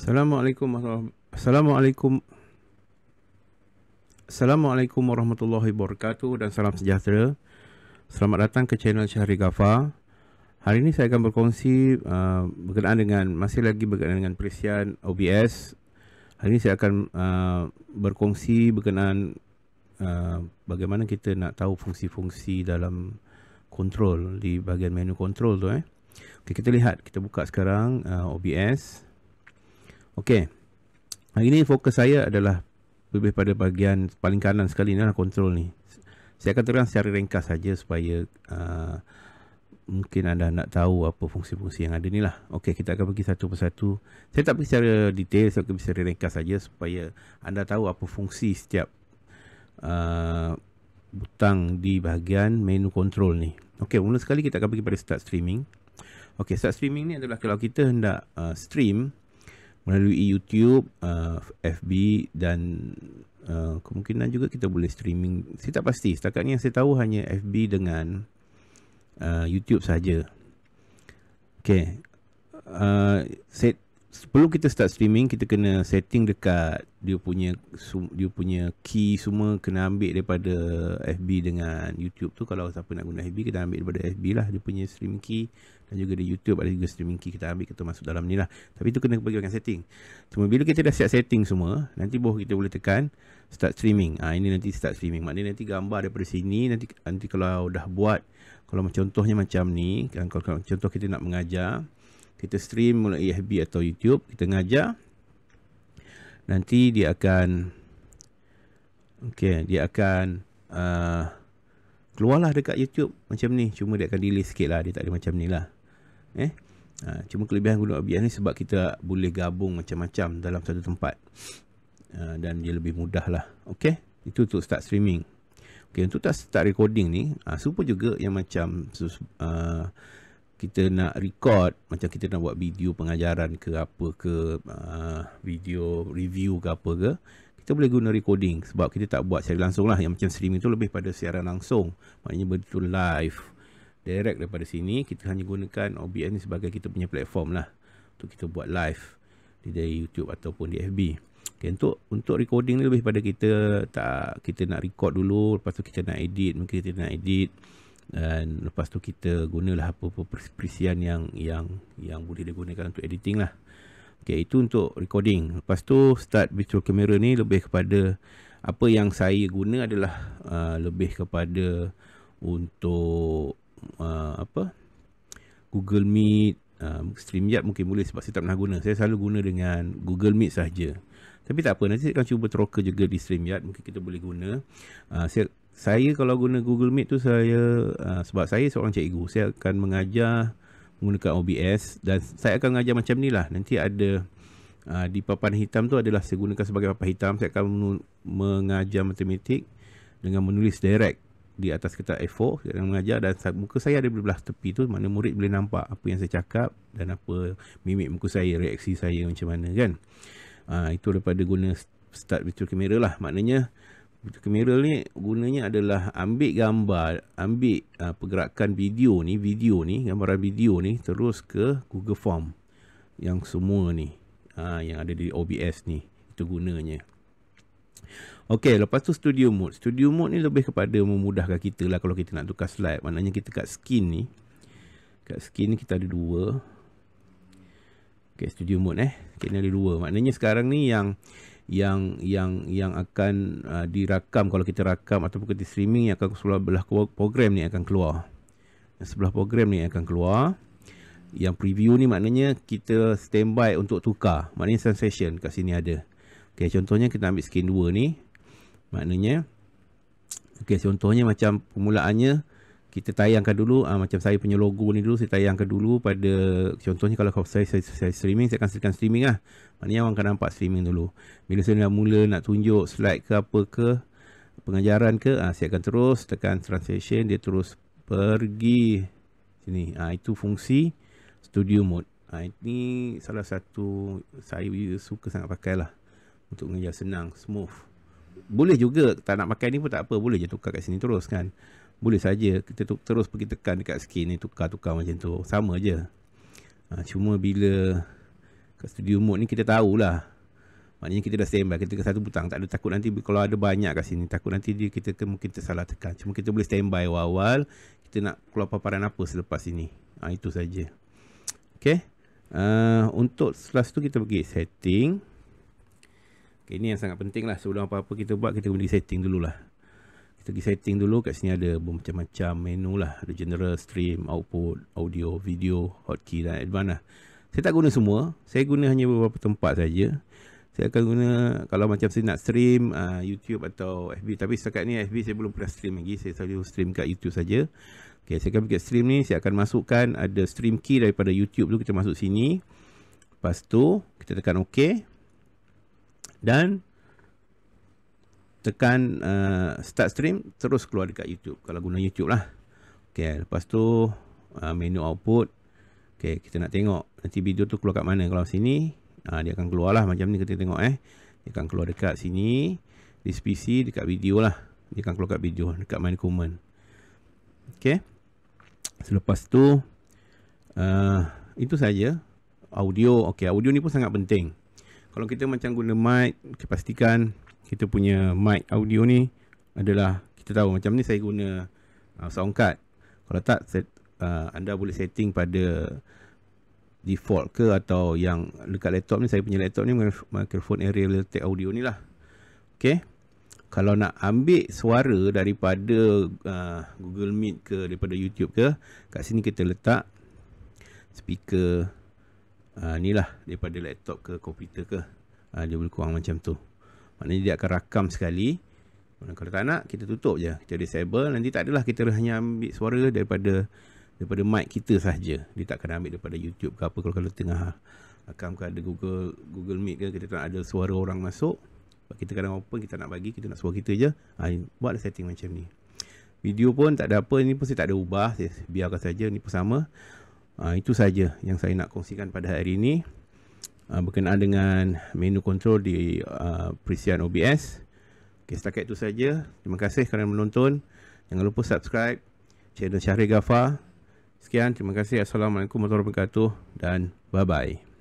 Assalamualaikum. Assalamualaikum warahmatullahi wabarakatuh dan salam sejahtera. Selamat datang ke channel Syahri Ghaffar. Hari ini saya akan berkongsi masih lagi berkenaan dengan perisian OBS. Hari ini saya akan berkongsi berkenaan bagaimana kita nak tahu fungsi-fungsi dalam kontrol di bahagian menu kontrol tu. Okay, kita lihat, kita buka sekarang OBS. Okey, hari ini fokus saya adalah lebih pada bahagian paling kanan sekali ni lah, kontrol ni. Saya akan terang secara ringkas saja supaya mungkin anda nak tahu apa fungsi-fungsi yang ada ni lah. Okey, kita akan pergi satu persatu. Saya tak pergi secara detail, saya akan pergi secara ringkas saja supaya anda tahu apa fungsi setiap butang di bahagian menu kontrol ni. Okey, mula sekali kita akan pergi pada start streaming. Okey, start streaming ni adalah kalau kita hendak stream melalui YouTube, FB dan kemungkinan juga kita boleh streaming. Saya tak pasti. Setakat ni yang saya tahu hanya FB dengan YouTube saja. Okey. Sebelum kita start streaming, kita kena setting dekat dia punya key semua kena ambil daripada FB dengan YouTube tu. Kalau siapa nak guna FB, kita ambil daripada FB lah dia punya streaming key, dan juga di YouTube ada juga streaming key, kita ambil, kita masuk dalam ni lah. Tapi tu kena pergi bahagian setting. Cuma bila kita dah siap setting semua, nanti baru kita boleh tekan start streaming. Ini nanti start streaming. Maknanya nanti gambar daripada sini, nanti kalau dah buat, kalau contohnya macam ni kan, kalau contoh kita nak mengajar, kita stream melalui FB atau YouTube, kita ngajar, nanti dia akan keluarlah dekat YouTube macam ni. Cuma dia akan delay sikit lah, dia tak ada macam ni lah. Cuma kelebihan guna OBS ni sebab kita boleh gabung macam-macam dalam satu tempat, dan dia lebih mudah lah. Okey, itu untuk start streaming. Okey, untuk start recording ni, super juga yang macam kita nak record, macam kita nak buat video pengajaran ke apa ke, video review ke apa ke, kita boleh guna recording. Sebab kita tak buat secara langsung lah. Yang macam streaming tu lebih pada siaran langsung, maknanya betul live, direct daripada sini. Kita hanya gunakan OBS ni sebagai kita punya platform lah untuk kita buat live di YouTube ataupun di FB. Okay, untuk recording ni lebih pada kita nak record dulu, lepas tu kita nak edit, mungkin kita nak edit, dan lepas tu kita gunalah apa-apa perisian yang boleh digunakan untuk editing lah. Okay, itu untuk recording. Lepas tu start virtual camera ni lebih kepada apa yang saya guna adalah lebih kepada untuk Google Meet, StreamYard mungkin boleh sebab saya tak pernah guna. Saya selalu guna dengan Google Meet saja. Tapi tak apa, nanti saya akan cuba teroka juga di StreamYard, mungkin kita boleh guna. Saya kalau guna Google Meet tu sebab saya seorang cikgu, saya akan mengajar menggunakan OBS, dan saya akan mengajar macam ni lah. Nanti ada di papan hitam tu adalah saya gunakan sebagai papan hitam. Saya akan mengajar matematik dengan menulis direct di atas kertas A4. Saya akan mengajar dan muka saya ada di belah tepi tu, mana murid boleh nampak apa yang saya cakap dan apa mimik muka saya, reaksi saya macam mana kan. Itu daripada guna start virtual camera lah. Maknanya virtual camera ni gunanya adalah ambil gambar, ambil pergerakan video ni, gambaran video ni terus ke Google Form yang semua ni, yang ada di OBS ni, itu gunanya. Okey, lepas tu studio mode. Studio mode ni lebih kepada memudahkan kita lah kalau kita nak tukar slide. Maknanya kita kat skin ni, kita ada dua. Okey, studio mode okay, ni ada dua. Maknanya sekarang ni yang akan dirakam, kalau kita rakam ataupun kita streaming, yang akan sebelah program ni akan keluar. Yang sebelah program ni akan keluar. Yang preview ni maknanya kita standby untuk tukar. Maknanya sensation kat sini ada. Okey, contohnya kita ambil skin 2 ni. Maknanya contohnya macam permulaannya kita tayangkan dulu, macam saya punya logo ni dulu, saya tayangkan dulu pada, contohnya kalau saya streaming, saya akan silakan streaming lah. Maknanya orang akan nampak streaming dulu. Bila saya dah mula nak tunjuk slide ke apa ke, pengajaran ke, saya akan terus tekan translation, dia terus pergi sini. Itu fungsi studio mode. Ini salah satu saya suka sangat pakai lah untuk mengajar, senang, smooth. Boleh juga tak nak pakai ni pun tak apa, boleh je tukar kat sini terus kan. Boleh saja kita terus pergi tekan dekat skin ni, tukar macam tu, sama je. Cuma bila Kat studio mode ni kita tahulah. Maknanya kita dah standby. Kita tekan satu butang. Tak ada takut nanti kalau ada banyak kat sini. Takut nanti kita mungkin tersalah tekan. Cuma kita boleh standby awal-awal. Kita nak keluar paparan apa selepas ini. Itu saja. Okay. Untuk setelah tu kita pergi setting. Okay, ini yang sangat penting lah. Sebelum apa-apa kita buat, kita pergi setting dululah. Kita pergi setting dulu. Kat sini ada macam-macam menu lah. Ada general, stream, output, audio, video, hotkey dan advance lah. Saya tak guna semua. Saya guna hanya beberapa tempat saja. Saya akan guna kalau macam saya nak stream YouTube atau FB. Tapi setakat ni FB saya belum pernah stream lagi. Saya selalu stream kat YouTube saja. Okay, saya akan pergi stream ni. Saya akan masukkan ada stream key daripada YouTube tu. Kita masuk sini. Lepas tu kita tekan OK. Dan tekan start stream. Terus keluar dekat YouTube. Kalau guna YouTube lah. Okay, lepas tu menu output. Okay, kita nak tengok nanti video tu keluar kat mana. Kalau sini, dia akan keluar lah macam ni. Kita tengok dia akan keluar dekat sini. Di PC, dekat video lah. Dia akan keluar kat video, dekat main comment. Okay. Selepas tu, itu saja. Audio, okay, audio ni pun sangat penting. Kalau kita macam guna mic, kita pastikan kita punya mic audio ni adalah, kita tahu macam ni saya guna sound card. Kalau tak, anda boleh setting pada default ke atau yang dekat laptop ni. Saya punya laptop ni microphone area related audio ni lah. Okay. Kalau nak ambil suara daripada Google Meet ke, daripada YouTube ke, kat sini kita letak speaker ni lah, daripada laptop ke komputer ke. Dia boleh kurang macam tu. Maknanya dia akan rakam sekali. Kalau tak nak, kita tutup je. Kita disable. Nanti tak adalah, kita hanya ambil suara daripada mic kita sahaja. Dia tak akan ambil daripada YouTube ke apa. Kalau tengah rakam ke ada Google Meet ke, kita tak ada suara orang masuk. Kita kadang open, kita nak bagi, kita nak suara kita je. Buatlah setting macam ni. Video pun tak ada apa. Ini pun saya tak ada ubah. Saya biarkan saja. Ini pun sama. Itu saja yang saya nak kongsikan pada hari ini. Berkenaan dengan menu control di Presian OBS. Okay, setakat itu saja. Terima kasih kerana menonton. Jangan lupa subscribe channel Syahril Ghaffar. Sekian, terima kasih. Assalamualaikum warahmatullahi wabarakatuh dan bye-bye.